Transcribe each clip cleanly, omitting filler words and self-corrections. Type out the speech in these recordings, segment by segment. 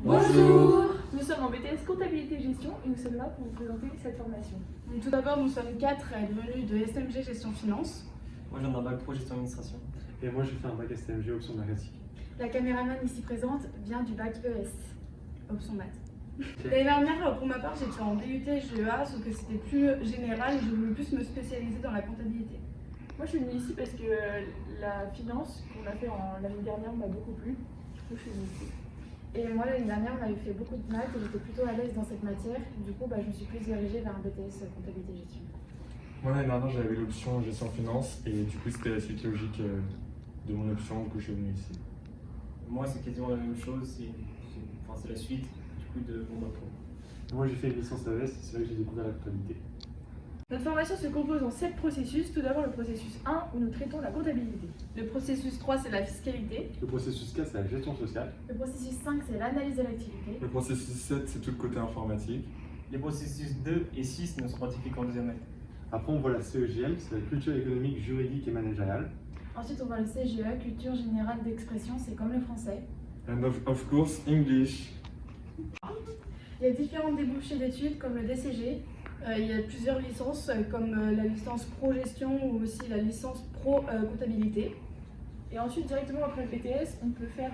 Bonjour. Nous sommes en BTS Comptabilité et Gestion et nous sommes là pour vous présenter cette formation. Donc, tout d'abord, nous sommes 4 à être venus de SMG Gestion Finance. Moi j'ai un bac pro gestion administration. Et moi j'ai fait un bac STMG option marketing. La caméraman ici présente vient du bac ES, option maths. L'année dernière, pour ma part, j'étais en DUT GEA, sauf que c'était plus général et je voulais plus me spécialiser dans la comptabilité. Moi je suis venue ici parce que la finance qu'on a fait l'année dernière m'a beaucoup plu. Du coup je suis venue ici. Et moi l'année dernière on avait fait beaucoup de maths et j'étais plutôt à l'aise dans cette matière. Du coup je me suis plus dirigée vers un BTS comptabilité et gestion. Moi l'année dernière j'avais l'option gestion finance et du coup c'était la suite logique de mon option que je suis venu ici. Moi c'est quasiment la même chose, c'est la suite du coup de mon bac pro. Moi j'ai fait une licence AES, c'est là que j'ai découvert la comptabilité. Notre formation se compose en 7 processus. Tout d'abord le processus 1 où nous traitons la comptabilité. Le processus 3, c'est la fiscalité. Le processus 4 c'est la gestion sociale. Le processus 5 c'est l'analyse de l'activité. Le processus 7 c'est tout le côté informatique. Les processus 2 et 6 ne sont pratiqués qu'en deuxième année. Après on voit la CEGM, c'est la culture économique, juridique et managériale. Ensuite on voit le CGE, culture générale d'expression, c'est comme le français. And of course English. Il y a différents débouchés d'études comme le DCG. Il y a plusieurs licences comme la licence pro gestion ou aussi la licence pro comptabilité. Et ensuite directement après le BTS on peut faire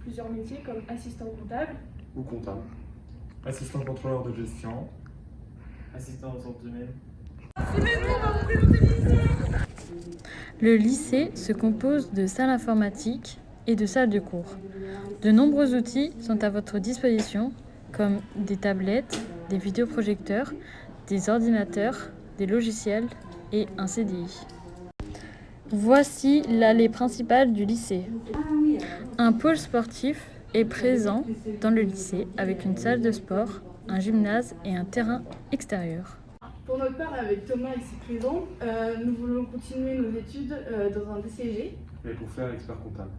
plusieurs métiers comme assistant comptable. Ou comptable. Assistant contrôleur de gestion. Assistant aux ressources humaines. Le lycée se compose de salles informatiques et de salles de cours. De nombreux outils sont à votre disposition, comme des tablettes, des vidéoprojecteurs, des ordinateurs, des logiciels et un CDI. Voici l'allée principale du lycée. Un pôle sportif est présent dans le lycée avec une salle de sport, un gymnase et un terrain extérieur. Pour notre part, avec Thomas ici présent, nous voulons continuer nos études dans un DCG. Et pour faire expert comptable.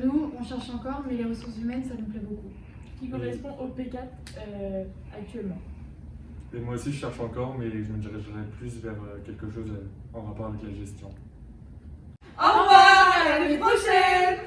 Nous on cherche encore mais les ressources humaines ça nous plaît beaucoup. Qui correspond au P4 actuellement. Et moi aussi je cherche encore mais je me dirigerai plus vers quelque chose en rapport avec la gestion. Au revoir, à l'année prochaine.